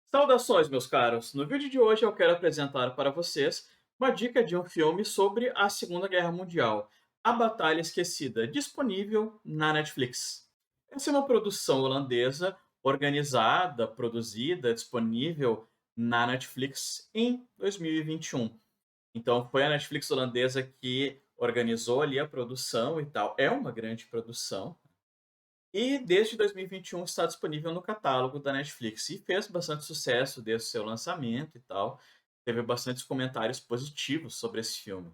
Saudações, meus caros! No vídeo de hoje eu quero apresentar para vocês uma dica de um filme sobre a Segunda Guerra Mundial, A Batalha Esquecida, disponível na Netflix. Essa é uma produção holandesa, organizada, produzida, disponível na Netflix em 2021. Então foi a Netflix holandesa que organizou ali a produção e tal. É uma grande produção, e desde 2021 está disponível no catálogo da Netflix e fez bastante sucesso desde o seu lançamento e tal. Teve bastantes comentários positivos sobre esse filme.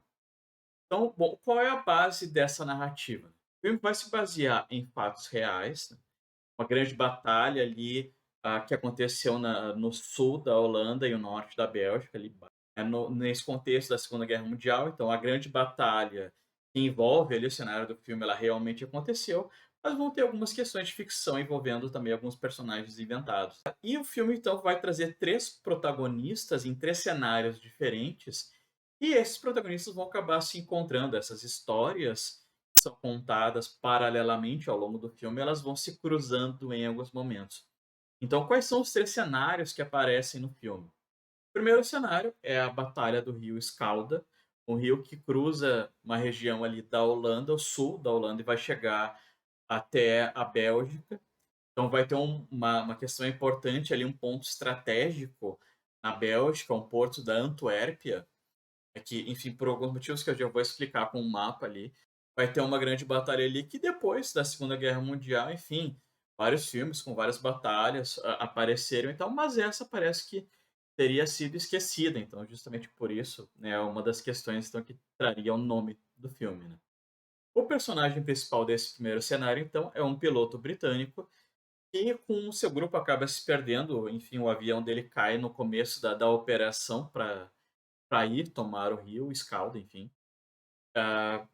Então, bom, qual é a base dessa narrativa? O filme vai se basear em fatos reais, né? Uma grande batalha ali que aconteceu no sul da Holanda e o norte da Bélgica, ali, nesse contexto da Segunda Guerra Mundial. Então, a grande batalha que envolve ali o cenário do filme, ela realmente aconteceu, mas vão ter algumas questões de ficção envolvendo também alguns personagens inventados. E o filme, então, vai trazer três protagonistas em três cenários diferentes, e esses protagonistas vão acabar se encontrando. Essas histórias são contadas paralelamente ao longo do filme, elas vão se cruzando em alguns momentos. Então, quais são os três cenários que aparecem no filme? O primeiro cenário é a Batalha do Rio Escalda, um rio que cruza uma região ali da Holanda, o sul da Holanda, e vai chegar até a Bélgica. Então, vai ter uma questão importante ali, um ponto estratégico na Bélgica, um porto da Antuérpia, que, enfim, por alguns motivos que eu já vou explicar com um mapa ali, vai ter uma grande batalha ali que depois da Segunda Guerra Mundial, enfim, vários filmes com várias batalhas apareceram e tal, mas essa parece que teria sido esquecida. Então, justamente por isso, né, é uma das questões então, que traria o nome do filme. Né? O personagem principal desse primeiro cenário, então, é um piloto britânico que, com o seu grupo, acaba se perdendo. Enfim, o avião dele cai no começo da operação para ir tomar o rio, Escalda, enfim.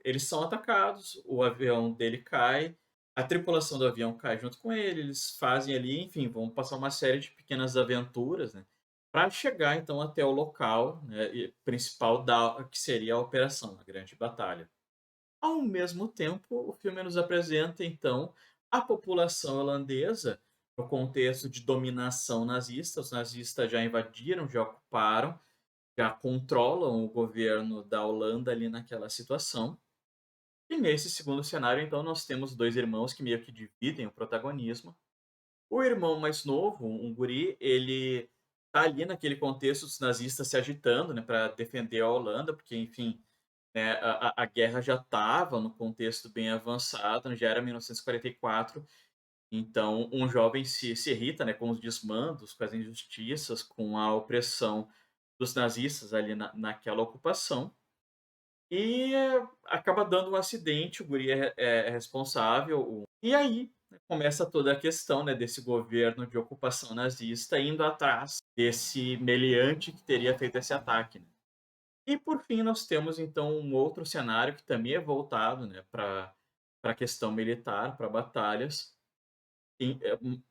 Eles são atacados, o avião dele cai, a tripulação do avião cai junto com ele, eles fazem ali, enfim, vão passar uma série de pequenas aventuras, né, para chegar então até o local, né, principal da que seria a operação, a grande batalha. Ao mesmo tempo, o filme nos apresenta então a população holandesa no contexto de dominação nazista. Os nazistas já invadiram, já ocuparam, já controlam o governo da Holanda ali naquela situação. E nesse segundo cenário, então, nós temos dois irmãos que meio que dividem o protagonismo. O irmão mais novo, um guri, ele tá ali naquele contexto dos nazistas se agitando, né, para defender a Holanda, porque, enfim, né, a guerra já estava no contexto bem avançado, né, já era 1944. Então, um jovem se irrita, né, com os desmandos, com as injustiças, com a opressão dos nazistas ali naquela ocupação. E acaba dando um acidente, o guri é responsável. E aí né, começa toda a questão né, desse governo de ocupação nazista indo atrás desse meliante que teria feito esse ataque. Né? E por fim, nós temos então um outro cenário que também é voltado né, para a questão militar, para batalhas,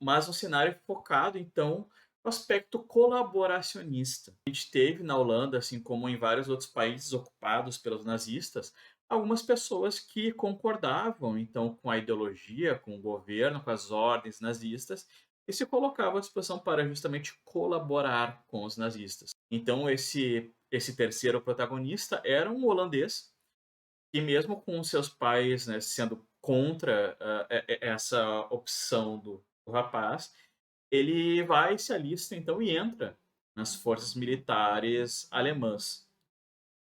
mas um cenário focado, então, no aspecto colaboracionista. A gente teve na Holanda, assim como em vários outros países ocupados pelos nazistas, algumas pessoas que concordavam, então, com a ideologia, com o governo, com as ordens nazistas, e se colocavam à disposição para justamente colaborar com os nazistas. Então, esse terceiro protagonista era um holandês e mesmo com seus pais, né, sendo contra, essa opção do rapaz, ele vai, se alista então e entra nas forças militares alemãs.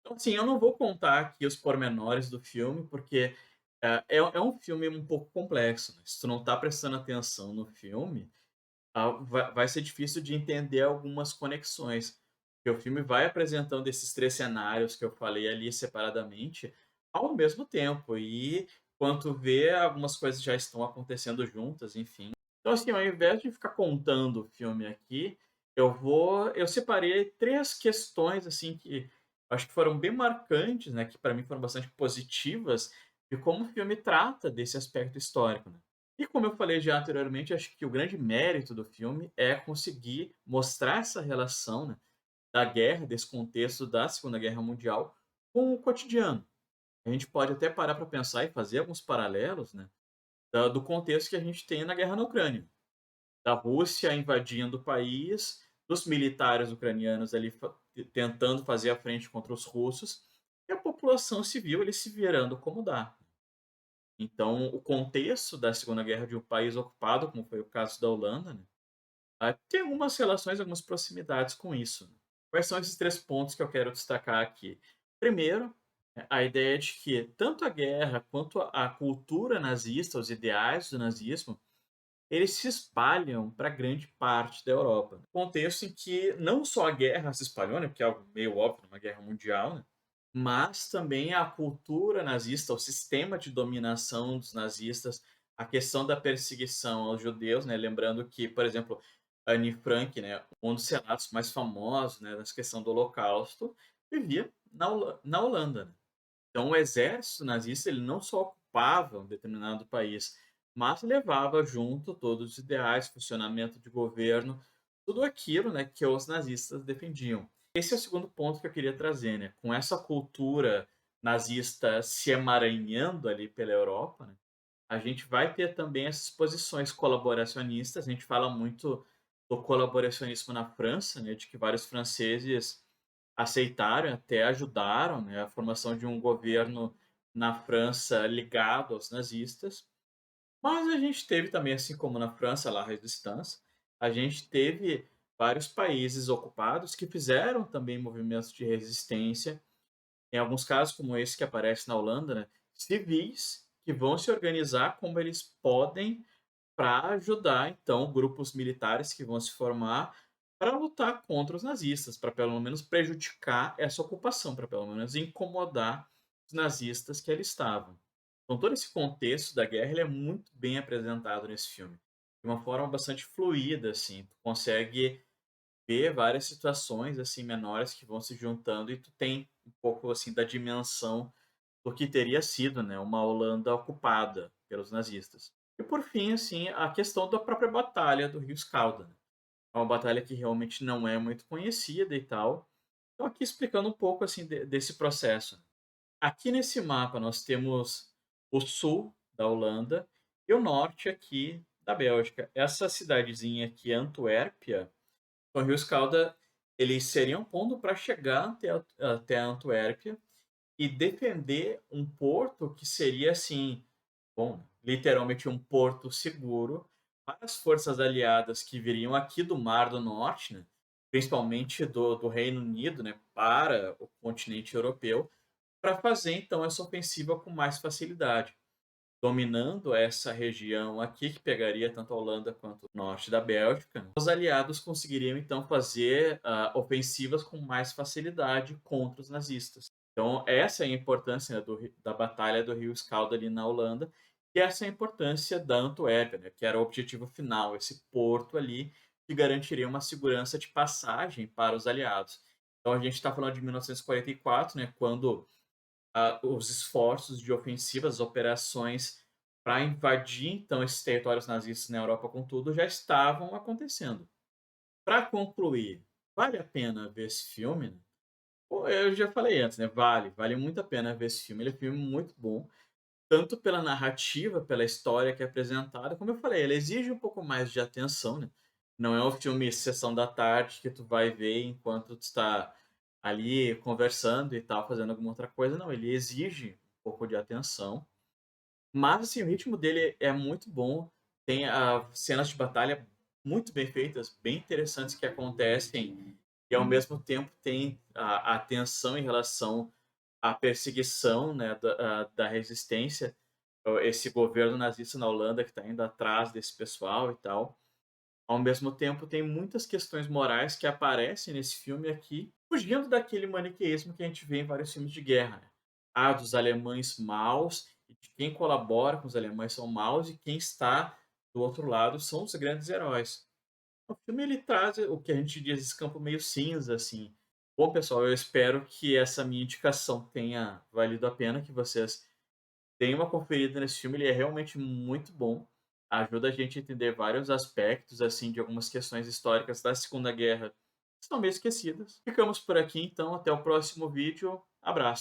Então, assim, eu não vou contar aqui os pormenores do filme, porque, é um filme um pouco complexo, né, se tu não está prestando atenção no filme, vai ser difícil de entender algumas conexões, porque o filme vai apresentando esses 3 cenários que eu falei ali separadamente, ao mesmo tempo, e quando tu vê, algumas coisas já estão acontecendo juntas, enfim. Então, assim, ao invés de ficar contando o filme aqui, eu separei 3 questões, assim, que acho que foram bem marcantes, né, que para mim foram bastante positivas, de como o filme trata desse aspecto histórico, né. E como eu falei já anteriormente, acho que o grande mérito do filme é conseguir mostrar essa relação, né, da guerra, desse contexto da Segunda Guerra Mundial, com o cotidiano. A gente pode até parar para pensar e fazer alguns paralelos, né, do contexto que a gente tem na guerra na Ucrânia, da Rússia invadindo o país, dos militares ucranianos ali tentando fazer a frente contra os russos, e a população civil ele se virando como dá. Então, o contexto da Segunda Guerra de um país ocupado, como foi o caso da Holanda, né, tem algumas relações, algumas proximidades com isso, né. Quais são esses 3 pontos que eu quero destacar aqui? Primeiro, a ideia de que tanto a guerra quanto a cultura nazista, os ideais do nazismo, eles se espalham para grande parte da Europa. Contexto em que não só a guerra se espalhou, né, porque é algo meio óbvio numa guerra mundial, né, mas também a cultura nazista, o sistema de dominação dos nazistas, a questão da perseguição aos judeus, né, lembrando que, por exemplo, Anne Frank, né, um dos relatos mais famosos, né, dessa questão do Holocausto, vivia na Holanda, né. Então o exército nazista, ele não só ocupava um determinado país, mas levava junto todos os ideais, funcionamento de governo, tudo aquilo, né, que os nazistas defendiam. Esse é o segundo ponto que eu queria trazer, né, com essa cultura nazista se emaranhando ali pela Europa, né, a gente vai ter também essas posições colaboracionistas, a gente fala muito do colaboracionismo na França, né, de que vários franceses aceitaram, até ajudaram, né, a formação de um governo na França ligado aos nazistas. Mas a gente teve também, assim como na França, lá, a Resistance, a gente teve vários países ocupados que fizeram também movimentos de resistência, em alguns casos, como esse que aparece na Holanda, né, civis que vão se organizar como eles podem para ajudar, então, grupos militares que vão se formar para lutar contra os nazistas, para pelo menos prejudicar essa ocupação, para pelo menos incomodar os nazistas que ali estavam. Então, todo esse contexto da guerra ele é muito bem apresentado nesse filme, de uma forma bastante fluida, assim. Tu consegue ver várias situações assim menores que vão se juntando e tu tem um pouco assim da dimensão do que teria sido, né, uma Holanda ocupada pelos nazistas. E por fim, assim, a questão da própria batalha do Rio Escalda, né. É uma batalha que realmente não é muito conhecida e tal. Então aqui explicando um pouco, assim, desse processo. Aqui nesse mapa nós temos o sul da Holanda e o norte aqui da Bélgica. Essa cidadezinha aqui, Antuérpia, o Rio Escalda, eles seriam pondo para chegar até a Antuérpia e defender um porto que seria assim, bom, literalmente um porto seguro para as forças aliadas que viriam aqui do Mar do Norte, né, principalmente do Reino Unido, né, para o continente europeu, para fazer então essa ofensiva com mais facilidade, dominando essa região aqui que pegaria tanto a Holanda quanto o norte da Bélgica. Né. Os aliados conseguiriam então fazer ofensivas com mais facilidade contra os nazistas. Então, essa é a importância, né, da Batalha do Rio Escalda ali na Holanda, e essa é a importância da Antuérpia, né, que era o objetivo final, esse porto ali que garantiria uma segurança de passagem para os aliados. Então, a gente está falando de 1944, né, quando os esforços de ofensiva, as operações para invadir então esses territórios nazistas na Europa com tudo já estavam acontecendo. Para concluir, vale a pena ver esse filme? Né? Pô, eu já falei antes, né? Vale muito a pena ver esse filme. Ele é um filme muito bom, tanto pela narrativa, pela história que é apresentada, como eu falei, ele exige um pouco mais de atenção, né? Não é um filme sessão da tarde que tu vai ver enquanto tu está ali conversando e tal, fazendo alguma outra coisa, não, ele exige um pouco de atenção. Mas assim, o ritmo dele é muito bom, tem cenas de batalha muito bem feitas, bem interessantes que acontecem e ao mesmo tempo tem a tensão em relação à perseguição, né, da resistência, esse governo nazista na Holanda que está indo atrás desse pessoal e tal. Ao mesmo tempo, tem muitas questões morais que aparecem nesse filme aqui, fugindo daquele maniqueísmo que a gente vê em vários filmes de guerra, né. Dos alemães maus, e de quem colabora com os alemães são maus, e quem está do outro lado são os grandes heróis. O filme ele traz o que a gente diz esse campo meio cinza, assim. Bom, pessoal, eu espero que essa minha indicação tenha valido a pena, que vocês deem uma conferida nesse filme, ele é realmente muito bom. Ajuda a gente a entender vários aspectos, assim, de algumas questões históricas da Segunda Guerra que estão meio esquecidas. Ficamos por aqui, então, até o próximo vídeo. Abraço.